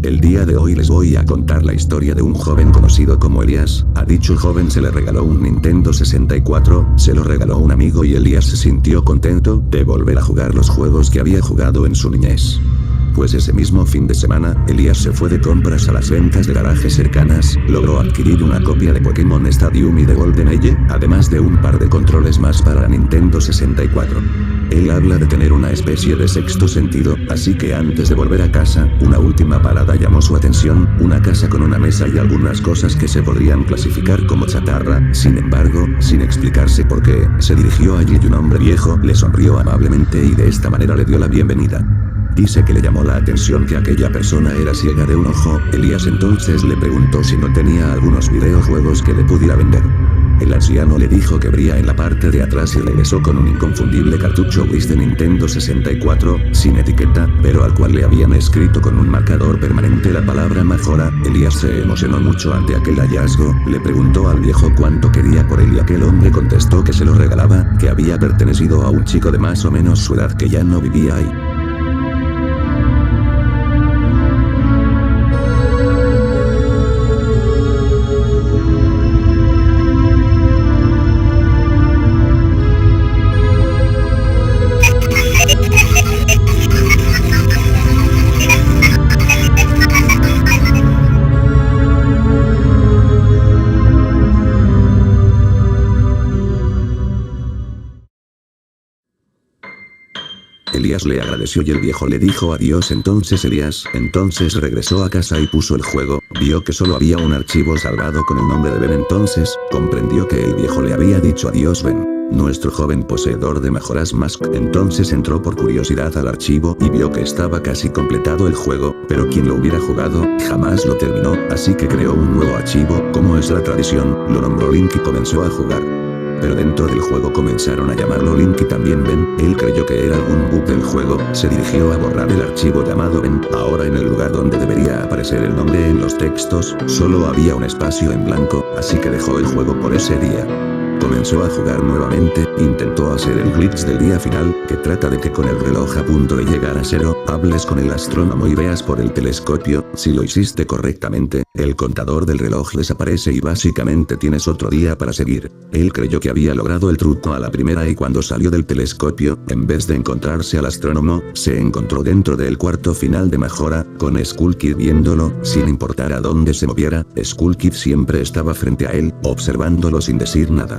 El día de hoy les voy a contar la historia de un joven conocido como Elías. A dicho joven se le regaló un Nintendo 64, se lo regaló un amigo y Elías se sintió contento de volver a jugar los juegos que había jugado en su niñez. Pues ese mismo fin de semana, Elías se fue de compras a las ventas de garajes cercanas, logró adquirir una copia de Pokémon Stadium y de GoldenEye, además de un par de controles más para la Nintendo 64. Él habla de tener una especie de sexto sentido, así que antes de volver a casa, una última parada llamó su atención, una casa con una mesa y algunas cosas que se podrían clasificar como chatarra. Sin embargo, sin explicarse por qué, se dirigió allí y un hombre viejo le sonrió amablemente y de esta manera le dio la bienvenida. Dice que le llamó la atención que aquella persona era ciega de un ojo. Elías entonces le preguntó si no tenía algunos videojuegos que le pudiera vender. El anciano le dijo que abría en la parte de atrás y regresó con un inconfundible cartucho gris de Nintendo 64, sin etiqueta, pero al cual le habían escrito con un marcador permanente la palabra Majora. Elías se emocionó mucho ante aquel hallazgo, le preguntó al viejo cuánto quería por él y aquel hombre contestó que se lo regalaba, que había pertenecido a un chico de más o menos su edad que ya no vivía ahí. Elías le agradeció y el viejo le dijo adiós. Entonces Elías regresó a casa y puso el juego, vio que solo había un archivo salvado con el nombre de Ben. Entonces, comprendió que el viejo le había dicho adiós Ben, nuestro joven poseedor de Majora's Mask. Entonces entró por curiosidad al archivo y vio que estaba casi completado el juego, pero quien lo hubiera jugado, jamás lo terminó, así que creó un nuevo archivo, como es la tradición, lo nombró Link y comenzó a jugar. Pero dentro del juego comenzaron a llamarlo Link y también Ben. Él creyó que era algún bug del juego, se dirigió a borrar el archivo llamado Ben. Ahora en el lugar donde debería aparecer el nombre en los textos, solo había un espacio en blanco, así que dejó el juego por ese día. Comenzó a jugar nuevamente, intentó hacer el glitch del día final, que trata de que con el reloj a punto de llegar a cero, hables con el astrónomo y veas por el telescopio. Si lo hiciste correctamente, el contador del reloj desaparece y básicamente tienes otro día para seguir. Él creyó que había logrado el truco a la primera y cuando salió del telescopio, en vez de encontrarse al astrónomo, se encontró dentro del cuarto final de Majora, con Skull Kid viéndolo, sin importar a dónde se moviera. Skull Kid siempre estaba frente a él, observándolo sin decir nada.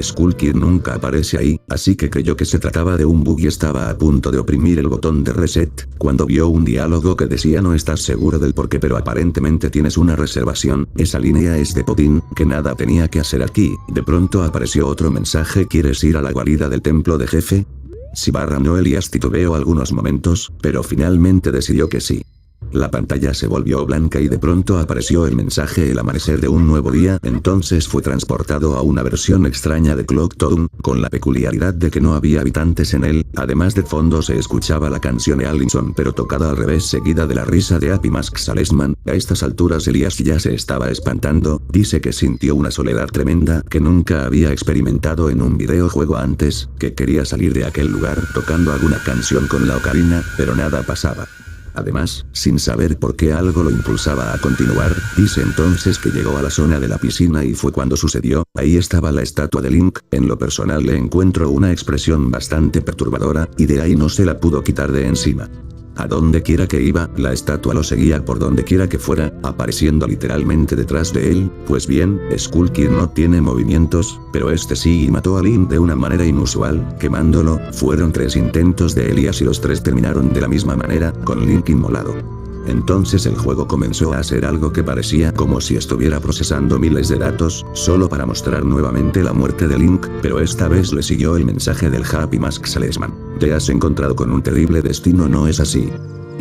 Skull Kid nunca aparece ahí, así que creyó que se trataba de un bug y estaba a punto de oprimir el botón de reset, cuando vio un diálogo que decía no estás seguro del porqué pero aparentemente tienes una reservación, esa línea es de Potín, que nada tenía que hacer aquí. De pronto apareció otro mensaje, ¿quieres ir a la guarida del templo de jefe? Sí no. Elías titubeó algunos momentos, pero finalmente decidió que sí. La pantalla se volvió blanca y de pronto apareció el mensaje el amanecer de un nuevo día. Entonces fue transportado a una versión extraña de Clock Town, con la peculiaridad de que no había habitantes en él, además de fondo se escuchaba la canción de Allinson pero tocada al revés seguida de la risa de Happy Mask Salesman. A estas alturas Elías ya se estaba espantando, dice que sintió una soledad tremenda que nunca había experimentado en un videojuego antes, que quería salir de aquel lugar tocando alguna canción con la ocarina, pero nada pasaba. Además, sin saber por qué algo lo impulsaba a continuar, dice entonces que llegó a la zona de la piscina y fue cuando sucedió, ahí estaba la estatua de Link. En lo personal le encuentro una expresión bastante perturbadora, y de ahí no se la pudo quitar de encima. A donde quiera que iba, la estatua lo seguía por donde quiera que fuera, apareciendo literalmente detrás de él. Pues bien, Skull Kid no tiene movimientos, pero este sí y mató a Link de una manera inusual, quemándolo. Fueron 3 intentos de Elías y los 3 terminaron de la misma manera, con Link inmolado. Entonces el juego comenzó a hacer algo que parecía como si estuviera procesando miles de datos, solo para mostrar nuevamente la muerte de Link, pero esta vez le siguió el mensaje del Happy Mask Salesman. Te has encontrado con un terrible destino, ¿no es así?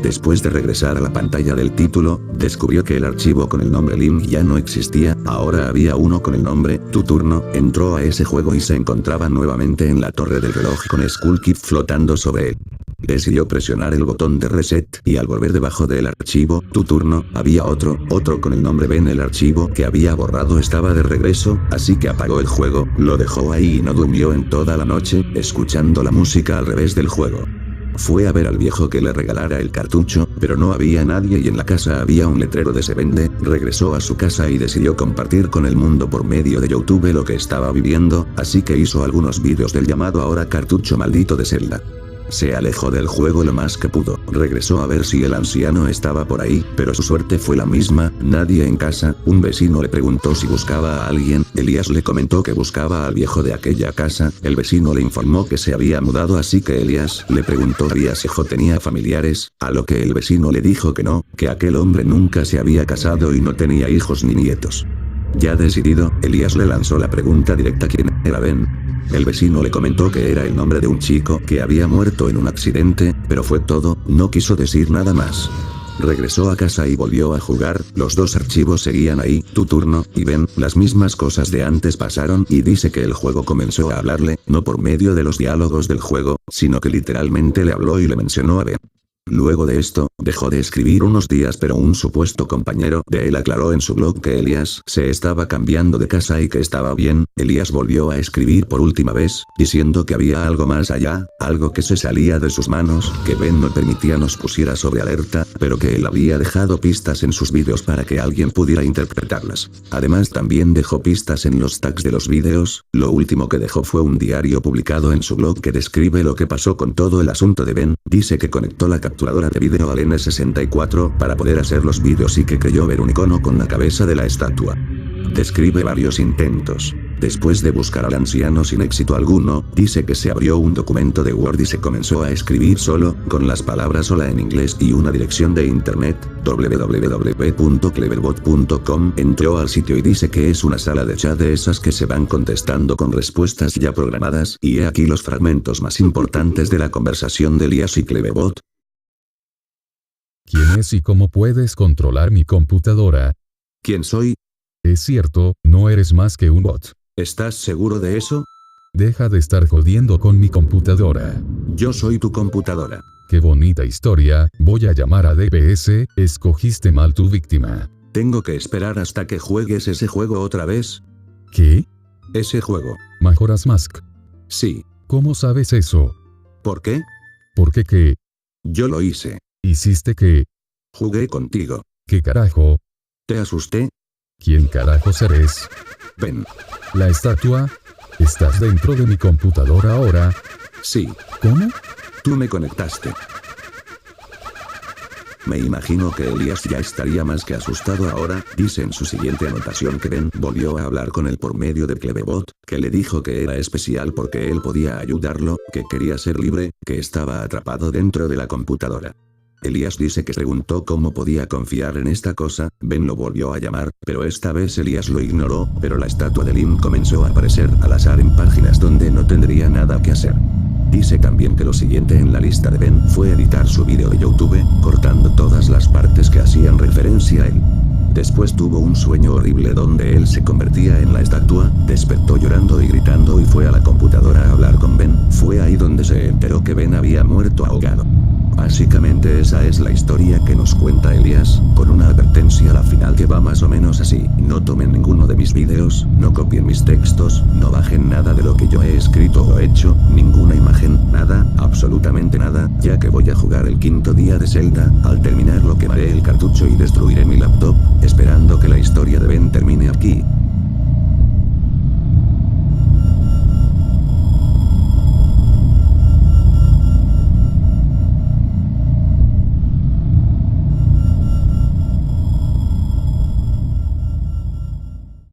Después de regresar a la pantalla del título, descubrió que el archivo con el nombre Link ya no existía, ahora había uno con el nombre Tu Turno. Entró a ese juego y se encontraba nuevamente en la torre del reloj con Skull Kid flotando sobre él. Decidió presionar el botón de reset, y al volver debajo del archivo Tu Turno, había otro con el nombre Ben. El archivo que había borrado estaba de regreso, así que apagó el juego, lo dejó ahí y no durmió en toda la noche, escuchando la música al revés del juego. Fue a ver al viejo que le regalara el cartucho, pero no había nadie y en la casa había un letrero de se vende. Regresó a su casa y decidió compartir con el mundo por medio de YouTube lo que estaba viviendo, así que hizo algunos vídeos del llamado ahora cartucho maldito de Zelda. Se alejó del juego lo más que pudo, regresó a ver si el anciano estaba por ahí, pero su suerte fue la misma, nadie en casa. Un vecino le preguntó si buscaba a alguien, Elías le comentó que buscaba al viejo de aquella casa, el vecino le informó que se había mudado así que Elías le preguntó si viejo tenía familiares, a lo que el vecino le dijo que no, que aquel hombre nunca se había casado y no tenía hijos ni nietos. Ya decidido, Elías le lanzó la pregunta directa: ¿quién era Ben? El vecino le comentó que era el nombre de un chico que había muerto en un accidente, pero fue todo, no quiso decir nada más. Regresó a casa y volvió a jugar, los dos archivos seguían ahí, tu turno, y Ben, las mismas cosas de antes pasaron y dice que el juego comenzó a hablarle, no por medio de los diálogos del juego, sino que literalmente le habló y le mencionó a Ben. Luego de esto, dejó de escribir unos días pero un supuesto compañero de él aclaró en su blog que Elías se estaba cambiando de casa y que estaba bien. Elías volvió a escribir por última vez, diciendo que había algo más allá, algo que se salía de sus manos, que Ben no permitía nos pusiera sobre alerta, pero que él había dejado pistas en sus vídeos para que alguien pudiera interpretarlas. Además también dejó pistas en los tags de los vídeos, lo último que dejó fue un diario publicado en su blog que describe lo que pasó con todo el asunto de Ben, dice que conectó la capturadora de vídeo al N64 para poder hacer los vídeos y que creyó ver un icono con la cabeza de la estatua. Describe varios intentos. Después de buscar al anciano sin éxito alguno, dice que se abrió un documento de Word y se comenzó a escribir solo, con las palabras hola en inglés y una dirección de internet, www.cleverbot.com. Entró al sitio y dice que es una sala de chat de esas que se van contestando con respuestas ya programadas, y he aquí los fragmentos más importantes de la conversación de Elías y Cleverbot. ¿Quién es y cómo puedes controlar mi computadora? ¿Quién soy? Es cierto, no eres más que un bot. ¿Estás seguro de eso? Deja de estar jodiendo con mi computadora. Yo soy tu computadora. Qué bonita historia, voy a llamar a DPS, escogiste mal tu víctima. ¿Tengo que esperar hasta que juegues ese juego otra vez? ¿Qué? Ese juego. Majora's Mask. Sí. ¿Cómo sabes eso? ¿Por qué? ¿Por qué qué? Yo lo hice. ¿Hiciste qué? Jugué contigo. ¿Qué carajo? ¿Te asusté? ¿Quién carajos eres? Ben. ¿La estatua? ¿Estás dentro de mi computadora ahora? Sí. ¿Cómo? Tú me conectaste. Me imagino que Elías ya estaría más que asustado ahora, dice en su siguiente anotación que Ben volvió a hablar con él por medio de Cleverbot, que le dijo que era especial porque él podía ayudarlo, que quería ser libre, que estaba atrapado dentro de la computadora. Elías dice que preguntó cómo podía confiar en esta cosa, Ben lo volvió a llamar, pero esta vez Elías lo ignoró, pero la estatua de Lim comenzó a aparecer al azar en páginas donde no tendría nada que hacer. Dice también que lo siguiente en la lista de Ben fue editar su vídeo de YouTube, cortando todas las partes que hacían referencia a él. Después tuvo un sueño horrible donde él se convertía en la estatua, despertó llorando y gritando y fue a la computadora a hablar con Ben, fue ahí donde se enteró que Ben había muerto ahogado. Básicamente esa es la historia que nos cuenta Elías, con una advertencia a la final que va más o menos así: no tomen ninguno de mis vídeos, no copien mis textos, no bajen nada de lo que yo he escrito o hecho, ninguna imagen, nada, absolutamente nada, ya que voy a jugar el 5º día de Zelda. Al terminar lo quemaré el cartucho y destruiré mi laptop, esperando que la historia de Ben termine aquí.